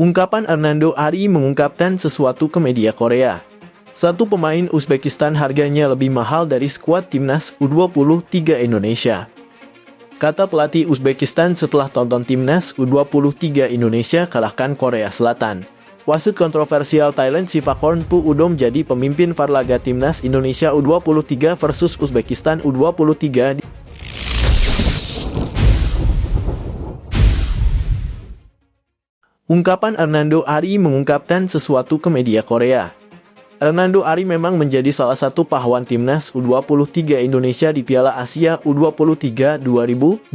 Ungkapan Hernando Ari mengungkapkan sesuatu ke media Korea. Satu pemain Uzbekistan harganya lebih mahal dari skuad timnas U23 Indonesia. Kata pelatih Uzbekistan setelah tonton timnas U23 Indonesia kalahkan Korea Selatan. Wasit kontroversial Thailand Sivakorn Pu Udom jadi pemimpin VAR laga timnas Indonesia U23 versus Uzbekistan U23. Ungkapan Hernando Ari mengungkapkan sesuatu ke media Korea. Hernando Ari memang menjadi salah satu pahlawan timnas U23 Indonesia di Piala Asia U23 2024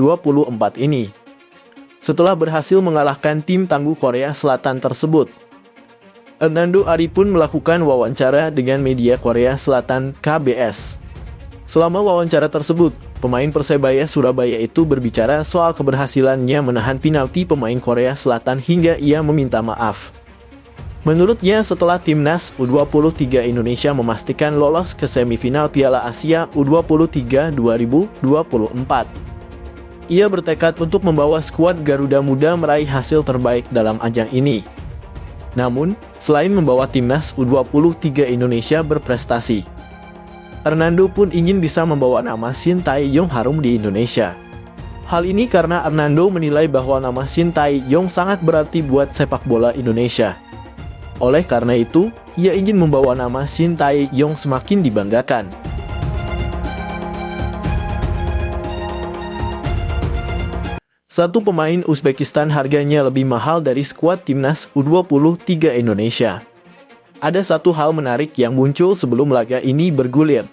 ini. Setelah berhasil mengalahkan tim tangguh Korea Selatan tersebut, Hernando Ari pun melakukan wawancara dengan media Korea Selatan KBS. Selama wawancara tersebut, pemain Persebaya Surabaya itu berbicara soal keberhasilannya menahan penalti pemain Korea Selatan hingga ia meminta maaf. Menurutnya, setelah timnas U23 Indonesia memastikan lolos ke semifinal Piala Asia U23 2024, ia bertekad untuk membawa skuad Garuda Muda meraih hasil terbaik dalam ajang ini. Namun, selain membawa timnas U23 Indonesia berprestasi, Hernando pun ingin bisa membawa nama Shin Tae-yong harum di Indonesia. Hal ini karena Hernando menilai bahwa nama Shin Tae-yong sangat berarti buat sepak bola Indonesia. Oleh karena itu, ia ingin membawa nama Shin Tae-yong semakin dibanggakan. Satu pemain Uzbekistan harganya lebih mahal dari skuad timnas U23 Indonesia. Ada satu hal menarik yang muncul sebelum laga ini bergulir.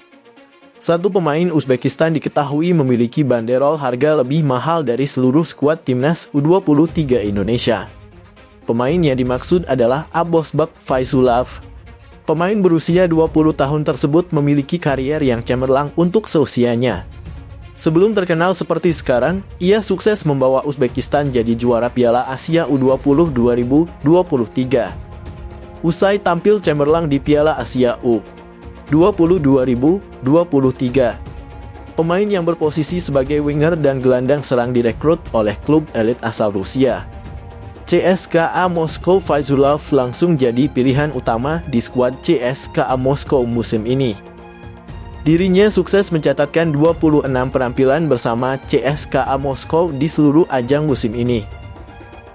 Satu pemain Uzbekistan diketahui memiliki banderol harga lebih mahal dari seluruh skuad timnas U23 Indonesia. Pemain yang dimaksud adalah Abosbak Faizulov. Pemain berusia 20 tahun tersebut memiliki karier yang cemerlang untuk seusianya. Sebelum terkenal seperti sekarang, ia sukses membawa Uzbekistan jadi juara Piala Asia U20 2023. Usai tampil cemerlang di Piala Asia U20 2023, pemain yang berposisi sebagai winger dan gelandang serang direkrut oleh klub elit asal Rusia, CSKA Moskow. Faizulov langsung jadi pilihan utama di skuad CSKA Moskow musim ini. Dirinya sukses mencatatkan 26 penampilan bersama CSKA Moskow di seluruh ajang musim ini.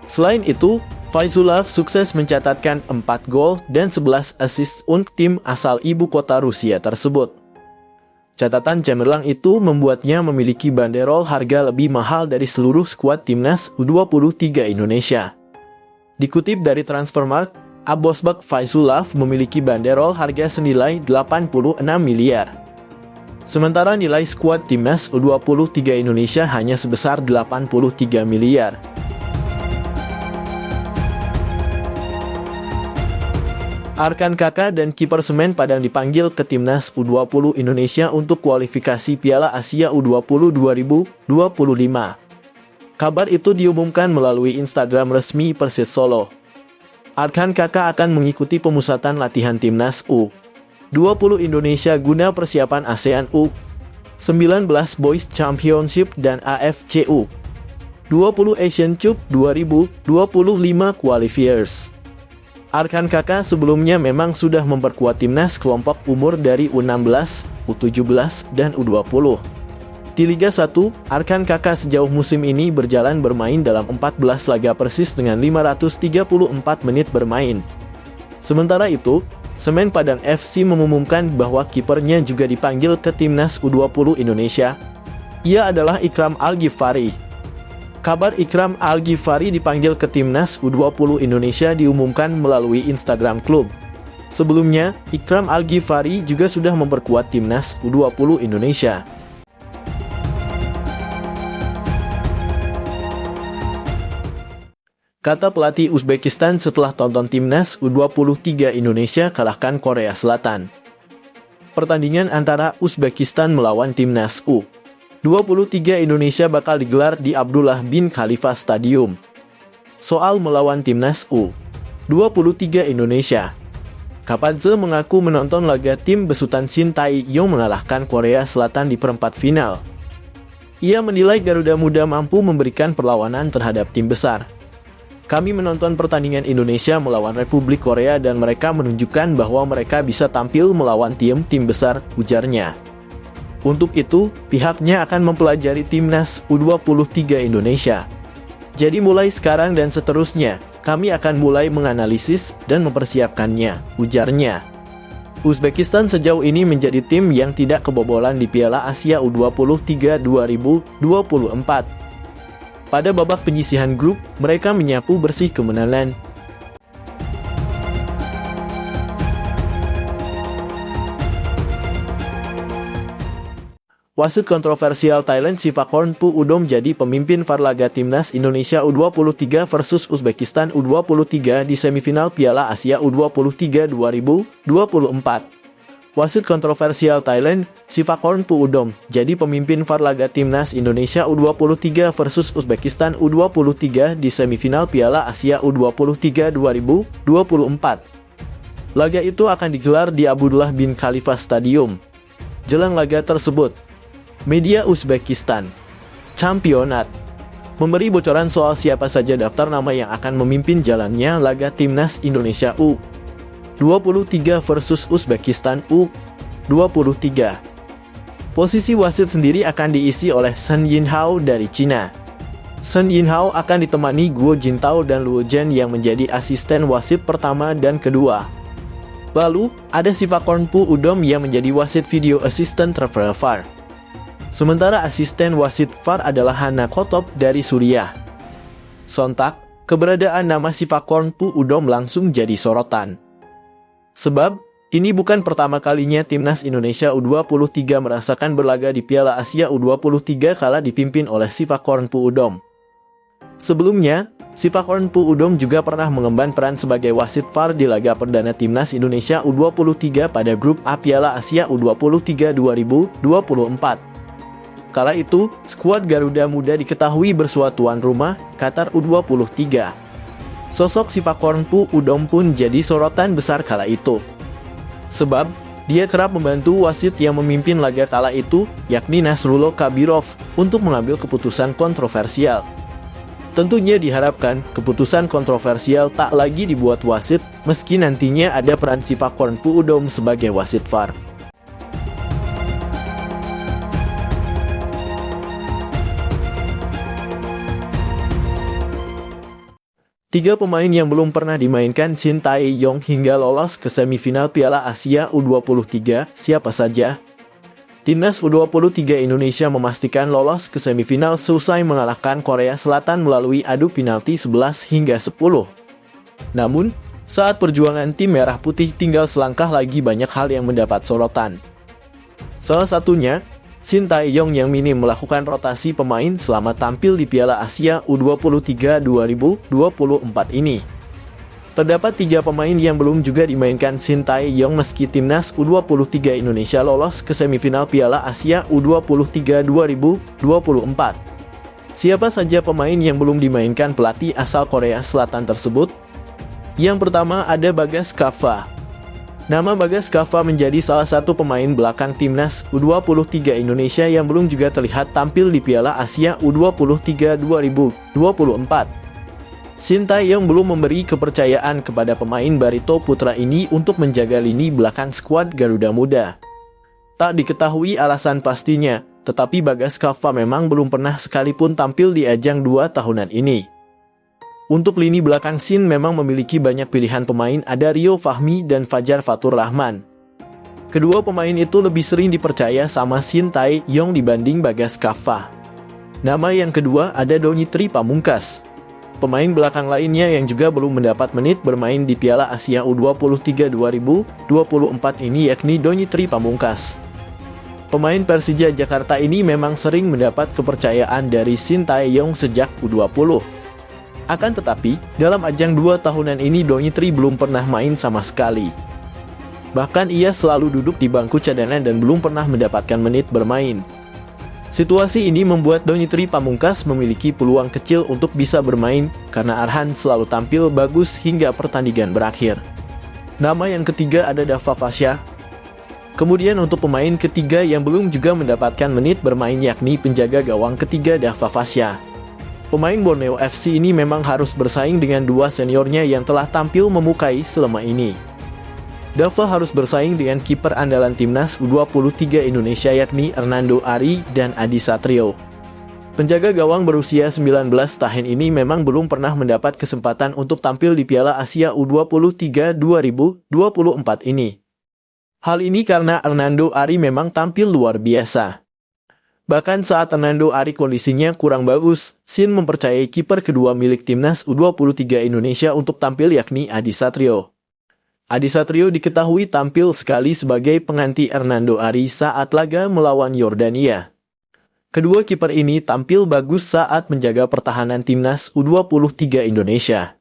Selain itu, Faizulov sukses mencatatkan 4 gol dan 11 assist untuk tim asal ibu kota Rusia tersebut. Catatan cemerlang itu membuatnya memiliki banderol harga lebih mahal dari seluruh skuad timnas U23 Indonesia. Dikutip dari Transfermarkt, Abosbak Faizulov memiliki banderol harga senilai 86 miliar. Sementara nilai skuad timnas U23 Indonesia hanya sebesar 83 miliar. Arkan Kaka dan kiper Semen Padang dipanggil ke timnas U20 Indonesia untuk kualifikasi Piala Asia U20 2025. Kabar itu diumumkan melalui Instagram resmi Persis Solo. Arkan Kaka akan mengikuti pemusatan latihan timnas U20 Indonesia guna persiapan ASEAN U19 Boys Championship dan AFC U20 Asian Cup 2025 Qualifiers. Arkan Kaka sebelumnya memang sudah memperkuat timnas kelompok umur dari U16, U17, dan U20. Di Liga 1, Arkan Kaka sejauh musim ini berjalan bermain dalam 14 laga persis dengan 534 menit bermain. Sementara itu, Semen Padang FC mengumumkan bahwa kipernya juga dipanggil ke timnas U20 Indonesia. Ia adalah Ikram Al-Ghifari. Kabar Ikram Al-Ghifari dipanggil ke timnas U20 Indonesia diumumkan melalui Instagram klub. Sebelumnya, Ikram Al-Ghifari juga sudah memperkuat timnas U20 Indonesia. Kata pelatih Uzbekistan setelah tonton timnas U23 Indonesia kalahkan Korea Selatan. Pertandingan antara Uzbekistan melawan timnas U23 Indonesia bakal digelar di Abdullah bin Khalifa Stadium. Soal melawan timnas U23 Indonesia, Kapadze mengaku menonton laga tim besutan Shin Tae-yong mengalahkan Korea Selatan di perempat final. Ia menilai Garuda Muda mampu memberikan perlawanan terhadap tim besar. Kami menonton pertandingan Indonesia melawan Republik Korea dan mereka menunjukkan bahwa mereka bisa tampil melawan tim-tim besar, ujarnya. Untuk itu, pihaknya akan mempelajari timnas U23 Indonesia. Jadi mulai sekarang dan seterusnya, kami akan mulai menganalisis dan mempersiapkannya, ujarnya. Uzbekistan sejauh ini menjadi tim yang tidak kebobolan di Piala Asia U23 2024. Pada babak penyisihan grup, mereka menyapu bersih kemenangan. Wasit kontroversial Thailand Sivakorn Udom jadi pemimpin VAR laga Timnas Indonesia U23 versus Uzbekistan U23 di semifinal Piala Asia U23 2024. Wasit kontroversial Thailand, Sivakorn Udom, jadi pemimpin VAR laga Timnas Indonesia U23 versus Uzbekistan U23 di semifinal Piala Asia U23 2024. Laga itu akan digelar di Abdullah bin Khalifa Stadium. Jelang laga tersebut, media Uzbekistan Championat memberi bocoran soal siapa saja daftar nama yang akan memimpin jalannya laga Timnas Indonesia U23 versus Uzbekistan U23. Posisi wasit sendiri akan diisi oleh Shen Yinhao dari Cina. Shen Yinhao akan ditemani Guo Jintao dan Luo Zhen yang menjadi asisten wasit pertama dan kedua. Lalu, ada Sivakorn Udom yang menjadi wasit video assistant referee VAR. Sementara asisten wasit VAR adalah Hana Kotop dari Suriah. Sontak, keberadaan nama Sivakorn Udom langsung jadi sorotan. Sebab, ini bukan pertama kalinya Timnas Indonesia U23 merasakan berlaga di Piala Asia U23 kala dipimpin oleh Sivakorn Udom. Sebelumnya, Sivakorn Udom juga pernah mengemban peran sebagai wasit VAR di laga perdana Timnas Indonesia U23 pada grup A Piala Asia U23 2024. Kala itu, skuad Garuda Muda diketahui bersua tuan rumah, Qatar U23. Sosok Sivakorn Udom pun jadi sorotan besar kala itu. Sebab, dia kerap membantu wasit yang memimpin laga kala itu, yakni Nasrullah Kabirov, untuk mengambil keputusan kontroversial. Tentunya diharapkan, keputusan kontroversial tak lagi dibuat wasit, meski nantinya ada peran Sivakorn Udom sebagai wasit VAR. Tiga pemain yang belum pernah dimainkan Shin Tae-yong hingga lolos ke semifinal Piala Asia U23, siapa saja? Timnas U23 Indonesia memastikan lolos ke semifinal selesai mengalahkan Korea Selatan melalui adu penalti 11-10. Namun, saat perjuangan tim Merah Putih tinggal selangkah lagi banyak hal yang mendapat sorotan. Salah satunya, Shin Tae-yong yang minim melakukan rotasi pemain selama tampil di Piala Asia U23 2024 ini. Terdapat 3 pemain yang belum juga dimainkan Shin Tae-yong meski Timnas U23 Indonesia lolos ke semifinal Piala Asia U23 2024. Siapa saja pemain yang belum dimainkan pelatih asal Korea Selatan tersebut? Yang pertama ada Bagas Kava. Nama Bagas Kava menjadi salah satu pemain belakang Timnas U23 Indonesia yang belum juga terlihat tampil di Piala Asia U23 2024. Shin Tae-yong belum memberi kepercayaan kepada pemain Barito Putra ini untuk menjaga lini belakang skuad Garuda Muda. Tak diketahui alasan pastinya, tetapi Bagas Kava memang belum pernah sekalipun tampil di ajang 2 tahunan ini. Untuk lini belakang Shin memang memiliki banyak pilihan pemain, ada Rio Fahmi dan Fajar Fatur Rahman. Kedua pemain itu lebih sering dipercaya sama Shin Tae-yong dibanding Bagas Kava. Nama yang kedua ada Donitri Pamungkas. Pemain belakang lainnya yang juga belum mendapat menit bermain di Piala Asia U23 2024 ini yakni Donitri Pamungkas. Pemain Persija Jakarta ini memang sering mendapat kepercayaan dari Shin Tae-yong sejak U20. Akan tetapi, dalam ajang 2 tahunan ini Donitri belum pernah main sama sekali. Bahkan ia selalu duduk di bangku cadangan dan belum pernah mendapatkan menit bermain. Situasi ini membuat Donitri Pamungkas memiliki peluang kecil untuk bisa bermain karena Arhan selalu tampil bagus hingga pertandingan berakhir. Nama yang ketiga ada Dava Fasya. Kemudian untuk pemain ketiga yang belum juga mendapatkan menit bermain yakni penjaga gawang ketiga Dava Fasya. Pemain Borneo FC ini memang harus bersaing dengan dua seniornya yang telah tampil memukai selama ini. Dava harus bersaing dengan kiper andalan timnas U23 Indonesia yakni Hernando Ari dan Adi Satrio. Penjaga gawang berusia 19 tahun ini memang belum pernah mendapat kesempatan untuk tampil di Piala Asia U23 2024 ini. Hal ini karena Hernando Ari memang tampil luar biasa. Bahkan saat Hernando Ari kondisinya kurang bagus, Shin mempercayai kiper kedua milik timnas U23 Indonesia untuk tampil yakni Adi Satrio. Adi Satrio diketahui tampil sekali sebagai pengganti Hernando Ari saat laga melawan Yordania. Kedua kiper ini tampil bagus saat menjaga pertahanan timnas U23 Indonesia.